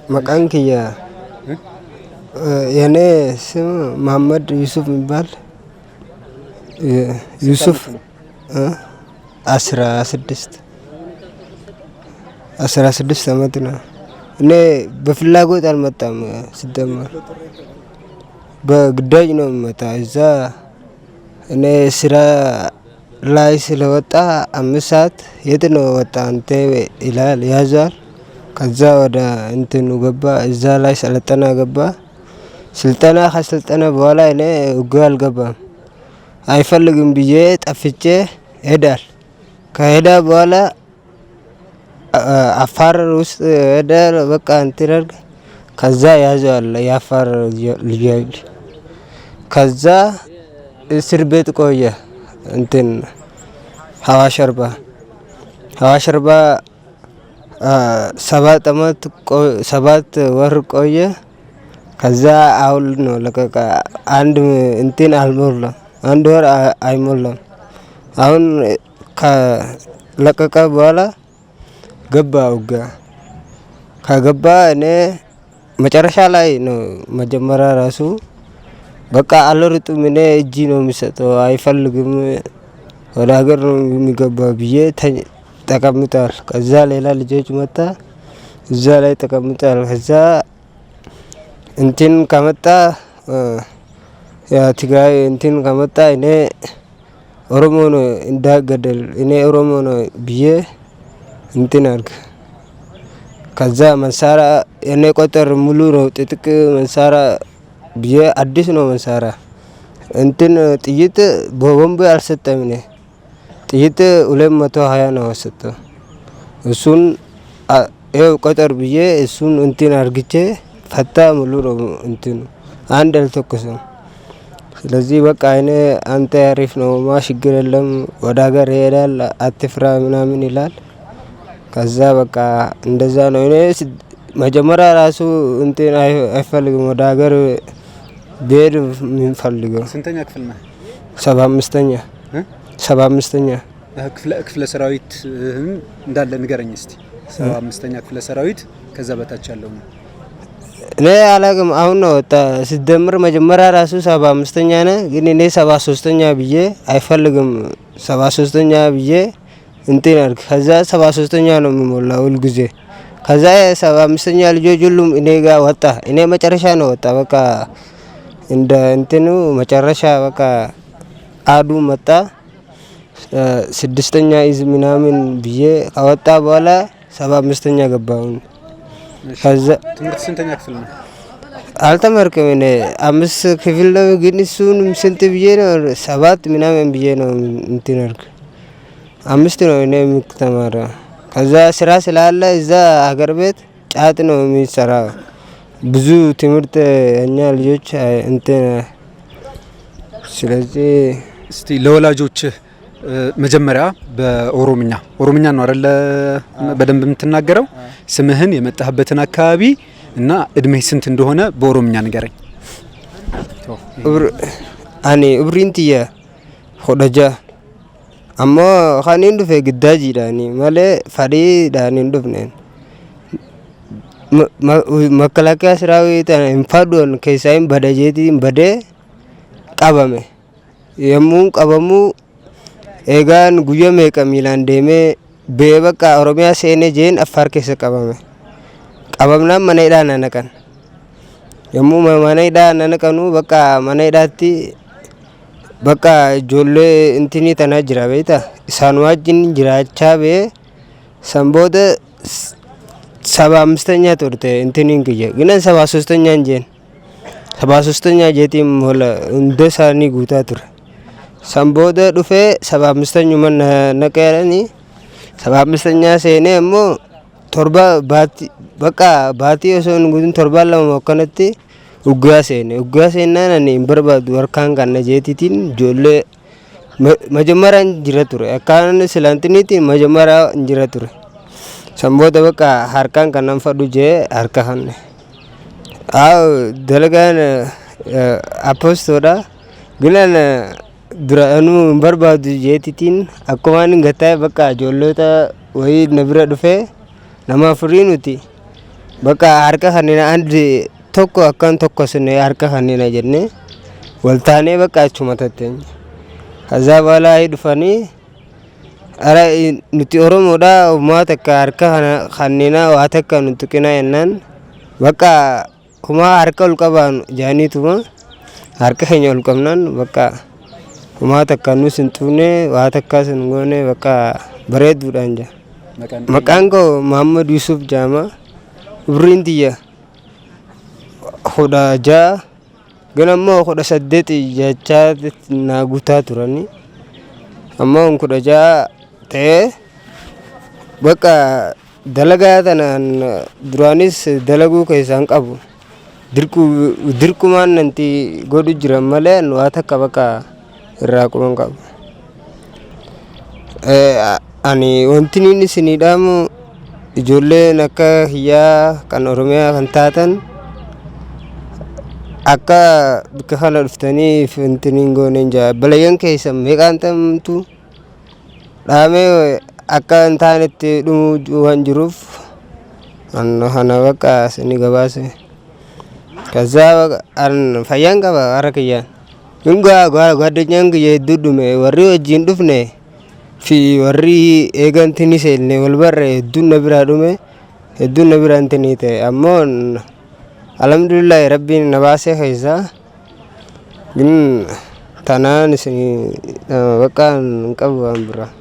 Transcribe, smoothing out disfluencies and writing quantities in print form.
መቃንክያ የኔ ስም መሐመድ ዩሱፍ የሚባል ዩሱፍ 16 ዓመት ነው። እኔ በፍላጎት አልመጣም። ሲደመር በግዳጅ ነው የምመጣ። እዛ እኔ ስራ ላይ ስለወጣ 5 ሰዓት የት ነው ወጣ አንተ ይላል ያዛል። ከዛ ወደ እንትኑ ገባ። እዛ ላይ ሰለጠና ገባ። ስልጠና ከሰልጠና በኋላ እኔ ውጊያ አልገባም። አይፈልግም ብዬ ጠፍቼ ሄዳል። ከሄዳ በኋላ አፋር ውስጥ ሄደ። በቃ እንትን ከዛ ያዘዋል የአፋር ልጅ። ከዛ እስር ቤት ቆየ። እንትን ሀዋሽ አርባ 7 ወር ቆየ። ከዛ አሁን ነው ለቀቀ። አንድ እንትን አልሞላም፣ 1 ወር አይሞላም። አሁን ከለቀቀ በኋላ ገባ ውጊያ። ከገባ እኔ መጨረሻ ላይ ነው መጀመሪያ ራሱ በቃ አልሮጥም። እኔ እጅ ነው የሚሰጠው፣ አይፈልግም ወደ ሀገር ነው የሚገባ ብዬ ተቀምጧል። ከዛ ሌላ ልጆች መጣ እዛ ላይ ተቀምጧል። ከዛ እንትን ከመጣ ትግራይ እንትን ከመጣ እኔ ኦሮሞ ነው እንዳገደል እኔ ኦሮሞ ነው ብዬ እንትን አልክ። ከዛ መሳሪያ እኔ ቁጥር ሙሉ ነው ጥጥቅ መሳሪያ ብዬ አዲስ ነው መሳሪያ እንትን ጥይት በቦምብ አልሰጠም። እኔ ጥይት 220 ነው ሰጠው። እሱን ቁጥር ብዬ እሱን እንትን አርግቼ ፈታ ሙሉ ነው እንትን አንድ አልተኮሰም። ስለዚህ በቃ እኔ አንተ አሪፍ ነው ችግር የለም ወደ ሀገር ይሄዳል አትፍራ ምናምን ይላል። ከዛ በቃ እንደዛ ነው። እኔ መጀመሪያ ራሱ እንትን አይፈልግም ወደ ሀገር ብሄድ የሚፈልገው። ስንተኛ ክፍል ነህ? 75ኛ 75ኛ ክፍለ ሰራዊት እንዳለ ንገረኝ እስቲ። 75ኛ ክፍለ ሰራዊት ከዛ በታች ያለው ነው። እኔ አላቅም አሁን ነው ወጣ። ሲደምር መጀመሪያ ራሱ 75ኛ ነህ፣ ግን እኔ 73ኛ ብዬ አይፈልግም 73ኛ ብዬ እንትን አልክ። ከዛ 73ኛ ነው የሚሞላው ሁል ጊዜ። ከዛ 75ኛ ልጆች ሁሉም እኔ ጋር ወጣ። እኔ መጨረሻ ነው ወጣ። በቃ እንደ እንትኑ መጨረሻ በቃ አዱ መጣ 6ኛ ኢዝ ምናምን ብዬ ከወጣ በኋላ 75ኛ ገባሁ። ከዛ ትምህርት ስንተኛ ክፍል ነው? አልተመርክም። እኔ 5 ክፍል ነው፣ ግን እሱን ስንት ብዬ ነው 7 ምናምን ብዬ ነው እንትን አልክ። 5 ነው እኔ የምትማረው። ከዛ ስራ ስላለ እዛ ሀገር ቤት ጫት ነው የሚሰራው። ብዙ ትምህርት እኛ ልጆች እንትን። ስለዚህ እስቲ ለወላጆች መጀመሪያ በኦሮምኛ ነው አይደለ በደንብ የምትናገረው? ስምህን፣ የመጣህበትን አካባቢ እና እድሜህ ስንት እንደሆነ በኦሮምኛ ንገረኝ። አኔ እብሪንትየ ሆደጃ አሞ ኻኒን ዱፌ ግዳጅ ዳኒ ማለ ፈሪ ዳኒ ዱፍነን መከላከያ ሰራዊት እንፋዶን ከሳይም በደጀቲ በደ ቀበመ የሙን ቀበሙ ኤጋን ጉየሜ ቀሚላን ደሜ በበቃ ኦሮሚያ ሴኔ ጄን አፋር ከሰ ቀበመ ቀበምና መነይዳ ነነቀን የሙ መነይዳ ነነቀኑ በቃ መነይዳቲ በቃ ጆሌ እንትኒ ተናጅራ ቤታ ሳንዋጅን ጅራቻ ቤ ሰንቦደ 75ኛ ቶርቴ እንትኒን ግየ ግን 73ኛ እንጀን 73ኛ ጄቲም ሆለ እንደሳኒ ጉታ ቱር ሰንቦደ ዱፌ 75ኛ መነ ነቀረኒ 75ኛ ሴኔ እሞ ቶርባ ባቲ በቃ ባቲ የሶን ጉድን ቶርባ ለመከነቲ ኡጋሴና ነኒ በርባዱ ወርካን ካነ ጄቲቲን ጆሌ መጀመሪያ እንጅራ ቱረ አካን ስላንትኒቲ መጀመሪያ እንጅራ ቱረ ሰንቦደ በቃ ሀርካን ካናን ፈዱ ጄ ሀርካን አው ደለጋን አፖስቶዳ ግናን ድራኑ በርባዱ ጄቲቲን አኮማን ገታይ በቃ ጆሎታ ወይ ነብረ ዱፌ ነማ ፍሪኑቲ bakka harka kannina andi tokko akkan tokko sine harka kannina jenne waltaanee bakka achuma tatteenya. Kaza bala dhufanii ara nuti oromoodha uumaa takka harka kannina waa takka nuti qina yennaan bakka kuma harka ol qabaan jaaniituma harka keenya ol qabnaan bakka uumaa takka nu sintuune waa takka sin goone bakka bareeduudhaan jira. Maqaan koo Muhammad Yusuf Jama umriin tiyya 16 ganammoo 18 jechaa na guutaa turani ammoo 16 ta'ee bakka dalagaa tanaan duraanis dalaguu keessaan qabu dirqumaan nanti godhu jiran malee waa takka bakka irraa quban qabu. Ani wanti inni isinidhaamu ijoolleen akka hiyyaa kan Oromiyaa kan taatan akka bika kana dhuftanii fintiniin gooneen jaa balayyan keessa meeqaan tamtu dhaamee akka hin taanetti dhumuu waan jiruuf hana bakka sini gabaase. Kaza an fayyaan qaba harka kiyyaan yungaa gwaddanyaan kiyya hedduu dhume warri wajjin dhufne fi warri eegantini seenne wal barre hedduun na biraa dhume hedduun na biraan tinii ta'e ammoo alhamdulillah rabbiin na baasee keessa tanaan isin bakka hin qabu waan biraa.